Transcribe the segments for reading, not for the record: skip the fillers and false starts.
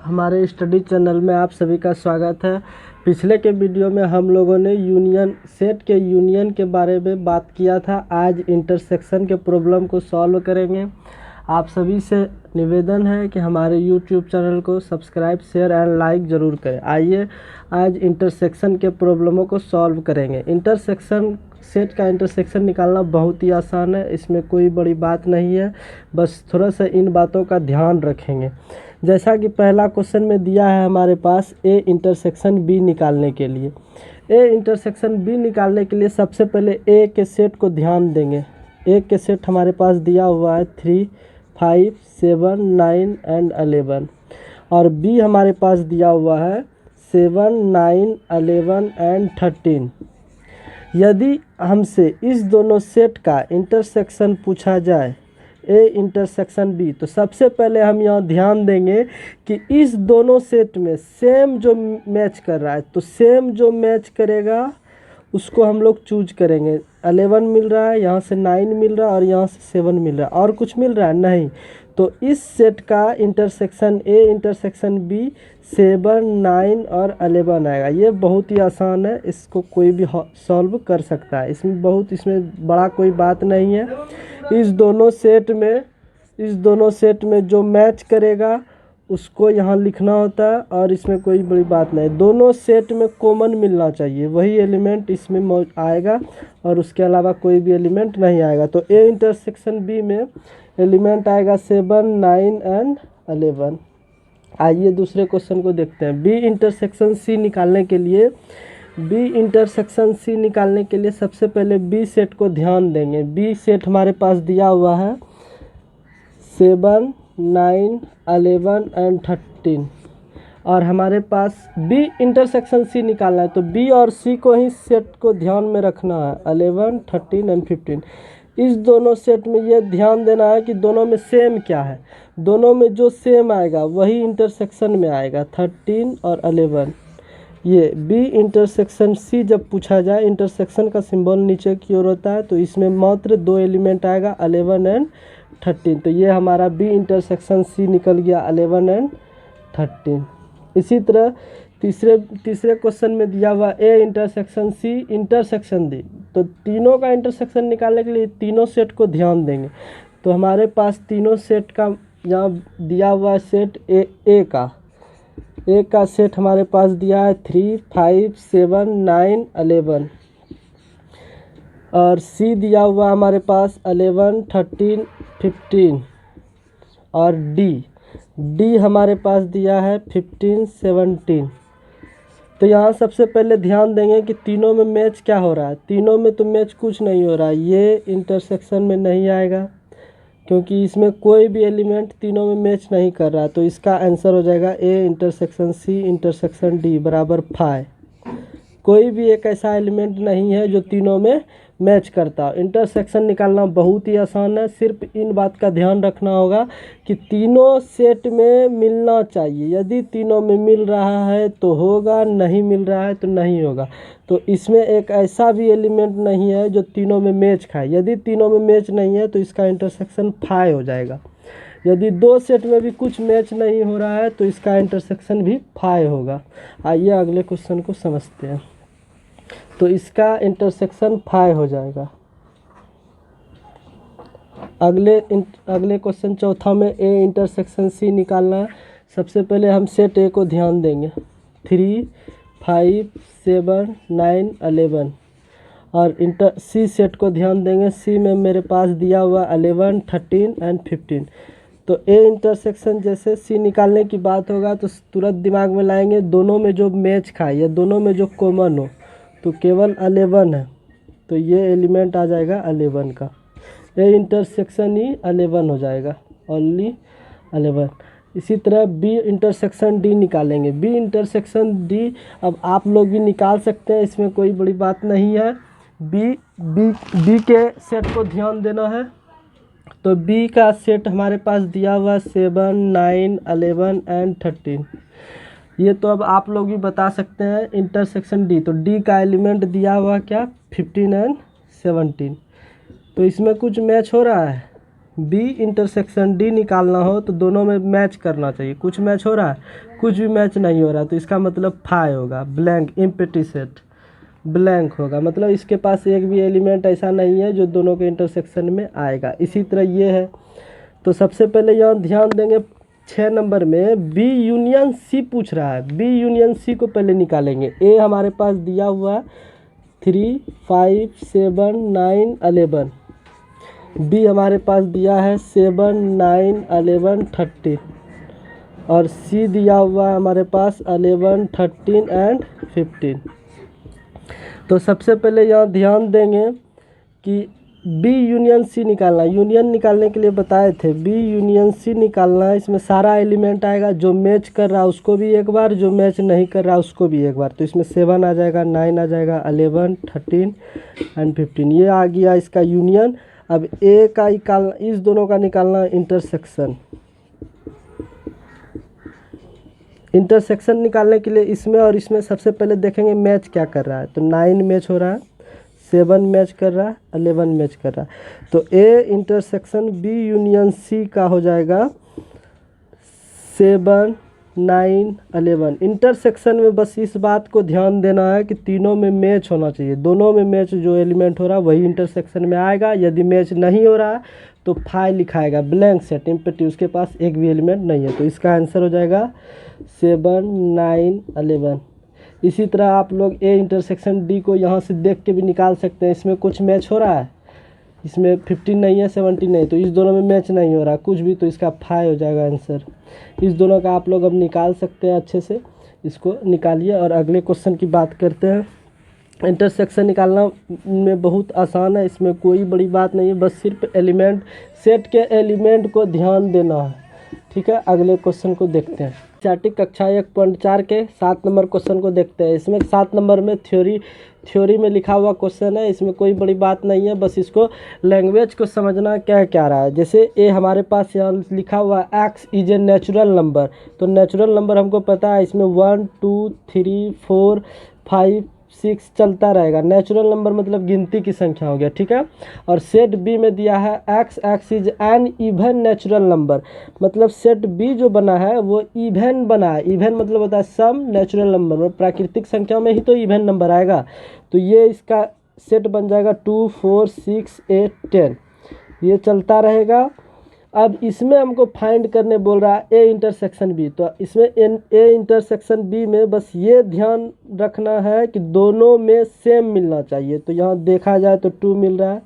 हमारे study channel में आप सभी का स्वागत है। पिछले के वीडियो में हम लोगों ने यूनियन सेट के यूनियन के बारे में बात किया था। आज इंटरसेक्शन के प्रॉब्लम को सॉल्व करेंगे। आप सभी से निवेदन है कि हमारे यूट्यूब चैनल को सब्सक्राइब, शेयर एंड लाइक ज़रूर करें। आइए आज इंटरसेक्शन के प्रॉब्लमों को सॉल्व करेंगे। इंटरसेक्शन सेट का इंटरसेक्शन निकालना बहुत ही आसान है, इसमें कोई बड़ी बात नहीं है, बस थोड़ा सा इन बातों का ध्यान रखेंगे। जैसा कि पहला क्वेश्चन में दिया है हमारे पास ए इंटरसेक्शन बी निकालने के लिए। ए इंटरसेक्शन बी निकालने के लिए सबसे पहले ए के सेट को ध्यान देंगे। ए के सेट हमारे पास दिया हुआ है 3, 5, 7, 9 एंड 11 और बी हमारे पास दिया हुआ है 7, 9, 11 एंड 13। यदि हमसे इस दोनों सेट का इंटरसेक्शन पूछा जाए ए इंटरसेक्शन बी, तो सबसे पहले हम यहाँ ध्यान देंगे कि इस दोनों सेट में सेम जो मैच कर रहा है, तो सेम जो मैच करेगा उसको हम लोग चूज करेंगे। 11 मिल रहा है, यहाँ से 9 मिल रहा है और यहाँ से 7 मिल रहा है, और कुछ मिल रहा है नहीं। तो इस सेट का इंटरसेक्शन ए इंटरसेक्शन बी 7, 9 और 11 आएगा। ये बहुत ही आसान है, इसको कोई भी सॉल्व कर सकता है। इसमें बड़ा कोई बात नहीं है। इस दोनों सेट में जो मैच करेगा उसको यहाँ लिखना होता है और इसमें कोई बड़ी बात नहीं। दोनों सेट में कॉमन मिलना चाहिए, वही एलिमेंट इसमें आएगा और उसके अलावा कोई भी एलिमेंट नहीं आएगा। तो ए इंटरसेक्शन बी में एलिमेंट आएगा 7, 9 एंड 11। आइए दूसरे क्वेश्चन को देखते हैं। बी इंटरसेक्शन सी निकालने के लिए सबसे पहले बी सेट को ध्यान देंगे। बी सेट हमारे पास दिया हुआ है 7, 9, 11 एंड 13 और हमारे पास बी इंटरसेक्शन सी निकालना है, तो बी और सी को ही सेट को ध्यान में रखना है। 11, 13 एंड 15 इस दोनों सेट में ये ध्यान देना है कि दोनों में सेम क्या है। दोनों में जो सेम आएगा वही इंटरसेक्शन में आएगा, 13 और 11। ये बी इंटरसेक्शन सी जब पूछा जाए, इंटरसेक्शन का सिंबल नीचे की ओर होता है, तो इसमें मात्र 2 एलिमेंट आएगा, 11 एंड 13। तो ये हमारा बी इंटरसेक्शन सी निकल गया, 11 एंड 13। इसी तरह तीसरे क्वेश्चन में दिया हुआ A intersection C intersection D, तो तीनों का इंटरसेक्शन निकालने के लिए तीनों सेट को ध्यान देंगे। तो हमारे पास तीनों सेट का यहाँ दिया हुआ सेट ए का सेट हमारे पास दिया है 3, 5, 7, 9, 11 और सी दिया हुआ हमारे पास 11, 13, 15 और डी हमारे पास दिया है 15, 17। तो यहाँ सबसे पहले ध्यान देंगे कि तीनों में मैच क्या हो रहा है। तीनों में तो मैच कुछ नहीं हो रहा है, ये इंटरसेक्शन में नहीं आएगा क्योंकि इसमें कोई भी एलिमेंट तीनों में मैच नहीं कर रहा है। तो इसका आंसर हो जाएगा A intersection C intersection D बराबर 5। कोई भी एक ऐसा एलिमेंट नहीं है जो तीनों में मैच करता। इंटरसेक्शन निकालना बहुत ही आसान है, सिर्फ इन बात का ध्यान रखना होगा कि तीनों सेट में मिलना चाहिए। यदि तीनों में मिल रहा है तो होगा, नहीं मिल रहा है तो नहीं होगा। तो इसमें एक ऐसा भी एलिमेंट नहीं है जो तीनों में मैच खाए। यदि तीनों में मैच नहीं है तो इसका इंटरसेक्शन 5 हो जाएगा। यदि दो सेट में भी कुछ मैच नहीं हो रहा है तो इसका इंटरसेक्शन भी 5 होगा। आइए अगले क्वेश्चन को समझते हैं। तो इसका इंटरसेक्शन 5 हो जाएगा। अगले क्वेश्चन चौथा में ए इंटरसेक्शन सी निकालना है। सबसे पहले हम सेट ए को ध्यान देंगे, 3, 5, 7, 9, 11 और सी सेट को ध्यान देंगे। सी में मेरे पास दिया हुआ 11, 13 एंड 15। तो ए इंटरसेक्शन जैसे सी निकालने की बात होगा तो तुरंत दिमाग में लाएंगे दोनों में जो मैच खाए या दोनों में जो कॉमन हो, तो केवल 11 है, तो ये एलिमेंट आ जाएगा 11 का। ए इंटरसेक्शन ही 11 हो जाएगा, ओनली 11। इसी तरह बी इंटरसेक्शन डी निकालेंगे। बी इंटरसेक्शन डी अब आप लोग भी निकाल सकते हैं, इसमें कोई बड़ी बात नहीं है। बी के सेट को ध्यान देना है। तो बी का सेट हमारे पास दिया हुआ 7, 9, 11 एंड 13। ये तो अब आप लोग भी बता सकते हैं। इंटरसेक्शन डी, तो डी का एलिमेंट दिया हुआ क्या, 15 एंड 17। तो इसमें कुछ मैच हो रहा है, बी इंटरसेक्शन डी निकालना हो तो दोनों में मैच करना चाहिए। कुछ मैच हो रहा है, कुछ भी मैच नहीं हो रहा, तो इसका मतलब फाई होगा, ब्लैंक, एम्प्टी सेट, ब्लैंक होगा। मतलब इसके पास एक भी एलिमेंट ऐसा नहीं है जो दोनों के इंटरसेक्शन में आएगा। इसी तरह ये है। तो सबसे पहले यहाँ ध्यान देंगे 6 नंबर में बी यूनियन सी पूछ रहा है। बी यूनियन सी को पहले निकालेंगे। ए हमारे पास दिया हुआ 3, 5, 7, 9, 11। बी हमारे पास दिया है 7, 9, 11, 13 और सी दिया हुआ है हमारे पास 11, 13 एंड 15। तो सबसे पहले यहाँ ध्यान देंगे कि बी यूनियन सी निकालना। यूनियन निकालने के लिए बताए थे, बी यूनियन सी निकालना है। इसमें सारा एलिमेंट आएगा, जो मैच कर रहा है उसको भी एक बार, जो मैच नहीं कर रहा है उसको भी एक बार। तो इसमें 7 आ जाएगा, 9 आ जाएगा, 11, 13 एंड 15। ये आ गया इसका यूनियन। अब ए का निकालना, इस दोनों का निकालना इंटरसेक्शन। इंटरसेक्शन निकालने के लिए इसमें और इसमें सबसे पहले देखेंगे मैच क्या कर रहा है। तो 9 मैच हो रहा है, 7 मैच कर रहा है, 11 मैच कर रहा है। तो A intersection B union C का हो जाएगा 7, 9, 11। इंटरसेक्शन में बस इस बात को ध्यान देना है कि तीनों में मैच होना चाहिए। दोनों में मैच जो एलिमेंट हो रहा है वही इंटरसेक्शन में आएगा। यदि मैच नहीं हो रहा है तो फाई लिखाएगा, ब्लैंक सेट, एम्प्टी, उसके पास एक भी एलिमेंट नहीं है। तो इसका आंसर हो जाएगा 7, 9, 11। इसी तरह आप लोग ए इंटरसेक्शन डी को यहाँ से देख के भी निकाल सकते हैं। इसमें कुछ मैच हो रहा है, इसमें 15 नहीं है, 17 नहीं, तो इस दोनों में मैच नहीं हो रहा कुछ भी, तो इसका फाई हो जाएगा आंसर। इस दोनों का आप लोग अब निकाल सकते हैं अच्छे से। इसको निकालिए और अगले क्वेश्चन की बात करते हैं। इंटरसेक्शन निकालना में बहुत आसान है, इसमें कोई बड़ी बात नहीं है, बस सिर्फ एलिमेंट, सेट के एलिमेंट को ध्यान देना है। ठीक है, अगले क्वेश्चन को देखते हैं। स्टैटिक कक्षा 1.4 के 7 नंबर क्वेश्चन को देखते हैं। इसमें 7 नंबर में थ्योरी में लिखा हुआ क्वेश्चन है। इसमें कोई बड़ी बात नहीं है, बस इसको लैंग्वेज को समझना क्या रहा है। जैसे ए हमारे पास यहाँ लिखा हुआ x is a natural number. तो नेचुरल नंबर हमको पता है, इसमें 1, 2, 3, 4, 5, 6 चलता रहेगा। नेचुरल नंबर मतलब गिनती की संख्या हो गया। ठीक है, और सेट बी में दिया है x is an even natural number. मतलब सेट बी जो बना है वो इवन बना है। इवन मतलब होता है सम नेचुरल नंबर, और प्राकृतिक संख्या में ही तो इवन नंबर आएगा। तो ये इसका सेट बन जाएगा 2, 4, 6, 8, 10, ये चलता रहेगा। अब इसमें हमको फाइंड करने बोल रहा है ए इंटरसेक्शन बी। तो इसमें ए इंटरसेक्शन बी में बस ये ध्यान रखना है कि दोनों में सेम मिलना चाहिए। तो यहाँ देखा जाए तो 2 मिल रहा है,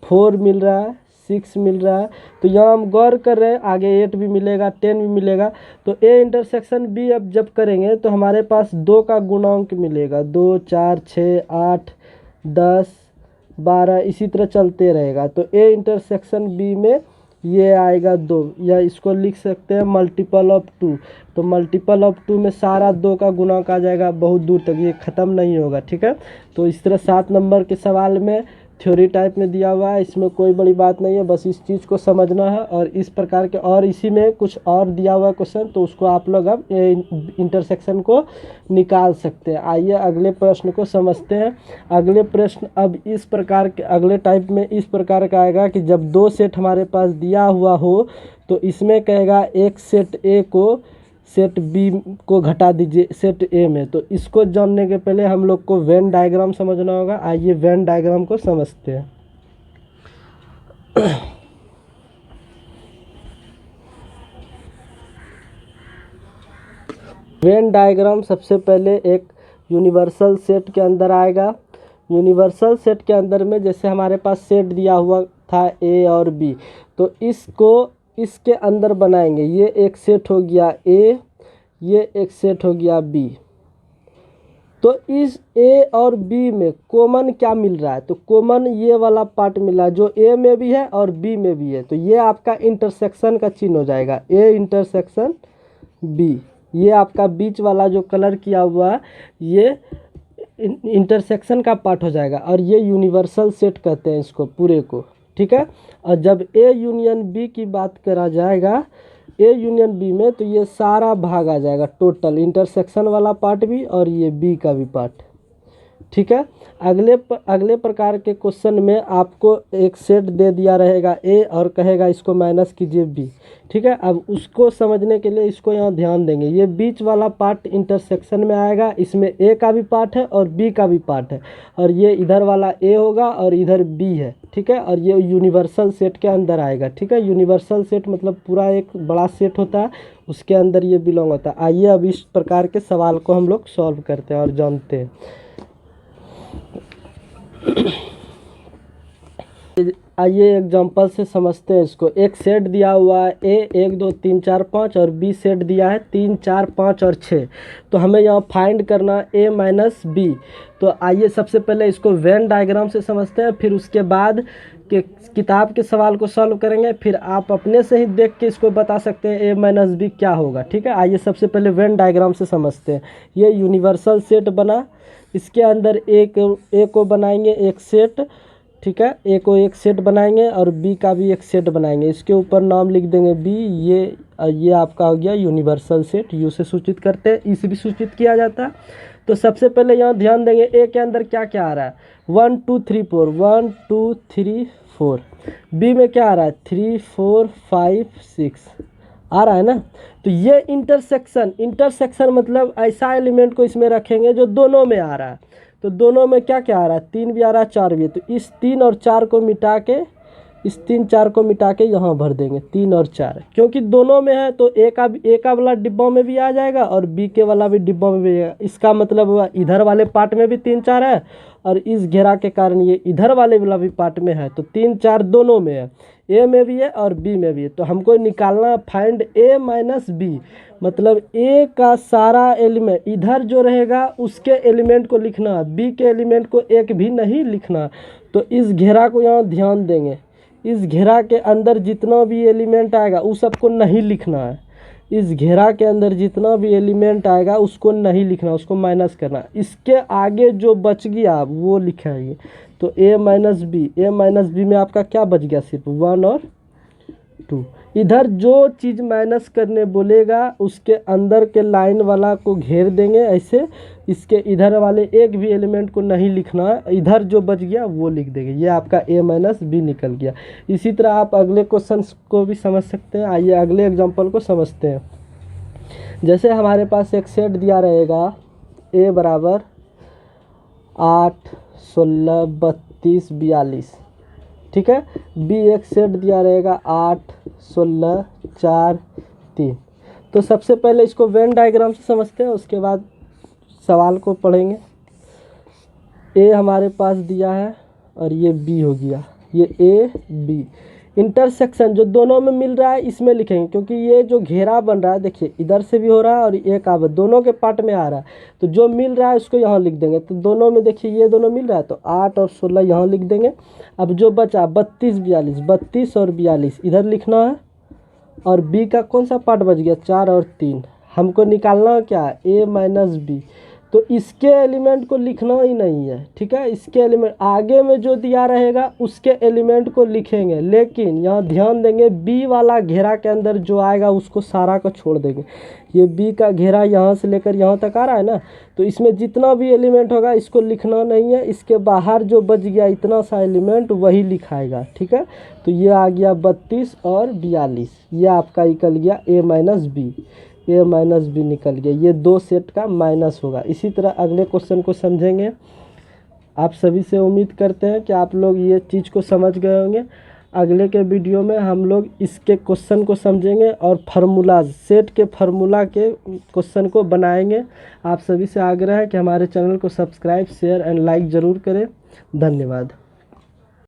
4 मिल रहा है, 6 मिल रहा है। तो यहाँ हम गौर कर रहे हैं, आगे 8 भी मिलेगा, 10 भी मिलेगा। तो ए इंटरसेक्शन बी अब जब करेंगे तो हमारे पास 2 का गुणांक मिलेगा, 2, 4, 6, 8, 10, 12, इसी तरह चलते रहेगा। तो ए इंटरसेक्शन बी में ये आएगा 2, या इसको लिख सकते हैं मल्टीपल ऑफ 2। तो मल्टीपल ऑफ 2 में सारा 2 का गुणक आ जाएगा बहुत दूर तक, ये ख़त्म नहीं होगा। ठीक है, तो इस तरह 7 नंबर के सवाल में थ्योरी टाइप में दिया हुआ है, इसमें कोई बड़ी बात नहीं है, बस इस चीज़ को समझना है। और इस प्रकार के, और इसी में कुछ और दिया हुआ है क्वेश्चन, तो उसको आप लोग अब इंटरसेक्शन को निकाल सकते हैं। आइए अगले प्रश्न को समझते हैं। अगले प्रश्न अब इस प्रकार के, अगले टाइप में इस प्रकार का आएगा कि जब 2 सेट हमारे पास दिया हुआ हो तो इसमें कहेगा एक सेट ए को सेट बी को घटा दीजिए सेट ए में। तो इसको जानने के पहले हम लोग को वेन डायग्राम समझना होगा। आइए वेन डायग्राम को समझते हैं। वेन डायग्राम सबसे पहले एक यूनिवर्सल सेट के अंदर आएगा। यूनिवर्सल सेट के अंदर में जैसे हमारे पास सेट दिया हुआ था ए और बी, तो इसको इसके अंदर बनाएंगे। ये एक सेट हो गया ए, ये एक सेट हो गया बी। तो इस ए और बी में कॉमन क्या मिल रहा है? तो कॉमन ये वाला पार्ट मिला है जो ए में भी है और बी में भी है। तो ये आपका इंटरसेक्शन का चिन्ह हो जाएगा, ए इंटरसेक्शन बी। ये आपका बीच वाला जो कलर किया हुआ है ये इंटरसेक्शन का पार्ट हो जाएगा, और ये यूनिवर्सल सेट कहते हैं इसको पूरे को। ठीक है, और जब ए यूनियन बी की बात करा जाएगा, ए यूनियन बी में, तो ये सारा भाग आ जाएगा टोटल, इंटरसेक्शन वाला पार्ट भी और ये बी का भी पार्ट। ठीक है। अगले प्रकार के क्वेश्चन में आपको एक सेट दे दिया रहेगा ए और कहेगा इसको माइनस कीजिए बी, ठीक है। अब उसको समझने के लिए इसको यहाँ ध्यान देंगे, ये बीच वाला पार्ट इंटरसेक्शन में आएगा, इसमें ए का भी पार्ट है और बी का भी पार्ट है, और ये इधर वाला ए होगा और इधर बी है, ठीक है। और ये यूनिवर्सल सेट के अंदर आएगा, ठीक है। यूनिवर्सल सेट मतलब पूरा एक बड़ा सेट होता है, उसके अंदर ये बिलोंग होता है। आइए अब इस प्रकार के सवाल को हम लोग सॉल्व करते हैं और जानते हैं। आइए एग्जांपल से समझते हैं इसको। एक सेट दिया हुआ है ए 1 2 3 4 5 और बी सेट दिया है 3 4 5 और 6। तो हमें यहाँ फाइंड करना ए माइनस बी। तो आइए सबसे पहले इसको वेन डायग्राम से समझते हैं, फिर उसके बाद के किताब के सवाल को सॉल्व करेंगे, फिर आप अपने से ही देख के इसको बता सकते हैं ए माइनस बी क्या होगा, ठीक है। आइए सबसे पहले वेन डायग्राम से समझते हैं। ये यूनिवर्सल सेट बना, इसके अंदर ए को बनाएंगे एक सेट, ठीक है। ए को एक सेट बनाएंगे और बी का भी एक सेट बनाएंगे, इसके ऊपर नाम लिख देंगे बी। ये आपका हो गया यूनिवर्सल सेट, यू से सूचित करते हैं, ई से भी सूचित किया जाता है। तो सबसे पहले यहाँ ध्यान देंगे ए के अंदर क्या क्या आ रहा है, 1 2 3 4, 1 2 3 4। बी में क्या आ रहा है, 3 4 5 6 आ रहा है ना। तो ये इंटरसेक्शन मतलब ऐसा एलिमेंट को इसमें रखेंगे जो दोनों में आ रहा है। तो दोनों में क्या क्या आ रहा है, 3 भी आ रहा है 4 भी है। तो इस 3 और 4 को मिटा के, इस 3 4 को मिटा के यहाँ भर देंगे 3 और 4, क्योंकि दोनों में है। तो ए का वाला डिब्बा में भी आ जाएगा और बी के वाला भी डिब्बा में भी आएगा। इसका मतलब हुआ इधर वाले पार्ट में भी 3 4 है और इस घेरा के कारण ये इधर वाले वाला भी पार्ट में है। तो 3 4 दोनों में है, ए में भी है और बी में भी है। तो हमको निकालना फाइंड ए माइनस बी, मतलब ए का सारा एलिमेंट इधर जो रहेगा उसके एलिमेंट को लिखना, बी के एलिमेंट को एक भी नहीं लिखना। तो इस घेरा को यहाँ ध्यान देंगे, इस घेरा के अंदर जितना भी एलिमेंट आएगा उस सबको नहीं लिखना है। इस घेरा के अंदर जितना भी एलिमेंट आएगा उसको नहीं लिखना, उसको माइनस करना। इसके आगे जो बच गया वो लिखाइए। तो ए माइनस बी में आपका क्या बच गया, सिर्फ 1 और 2। इधर जो चीज़ माइनस करने बोलेगा उसके अंदर के लाइन वाला को घेर देंगे ऐसे, इसके इधर वाले एक भी एलिमेंट को नहीं लिखना है, इधर जो बच गया वो लिख देंगे। ये आपका ए माइनस बी निकल गया। इसी तरह आप अगले क्वेश्चन को भी समझ सकते हैं। आइए अगले एग्जांपल को समझते हैं। जैसे हमारे पास एक सेट दिया रहेगा ए बराबर 8 16 32 42, ठीक है। बी एक सेट दिया रहेगा 8 16 4 3। तो सबसे पहले इसको वेन डायग्राम से समझते हैं, उसके बाद सवाल को पढ़ेंगे। ए हमारे पास दिया है और ये बी हो गया, ये ए बी। इंटरसेक्शन जो दोनों में मिल रहा है इसमें लिखेंगे, क्योंकि ये जो घेरा बन रहा है देखिए इधर से भी हो रहा है और एक आवर दोनों के पार्ट में आ रहा है। तो जो मिल रहा है उसको यहाँ लिख देंगे। तो दोनों में देखिए ये दोनों मिल रहा है, तो 8 और 16 यहाँ लिख देंगे। अब जो बचा 32 42, 32 और 42 इधर लिखना है। और बी का कौन सा पार्ट बच गया, 4 और 3। हमको निकालना क्या है, ए माइनस बी। तो इसके एलिमेंट को लिखना ही नहीं है, ठीक है। इसके एलिमेंट आगे में जो दिया रहेगा उसके एलिमेंट को लिखेंगे, लेकिन यहाँ ध्यान देंगे बी वाला घेरा के अंदर जो आएगा उसको सारा को छोड़ देंगे। ये बी का घेरा यहाँ से लेकर यहाँ तक आ रहा है ना, तो इसमें जितना भी एलिमेंट होगा इसको लिखना नहीं है। इसके बाहर जो बच गया इतना सा एलिमेंट वही लिखाएगा, ठीक है। तो ये आ गया 32 और 42, ये आपका निकल गया ए माइनस बी। ए माइनस बी निकल गया, ये 2 सेट का माइनस होगा। इसी तरह अगले क्वेश्चन को समझेंगे। आप सभी से उम्मीद करते हैं कि आप लोग ये चीज़ को समझ गए होंगे। अगले के वीडियो में हम लोग इसके क्वेश्चन को समझेंगे और फार्मूलाज, सेट के फार्मूला के क्वेश्चन को बनाएंगे। आप सभी से आग्रह है कि हमारे चैनल को सब्सक्राइब शेयर एंड लाइक ज़रूर करें। धन्यवाद।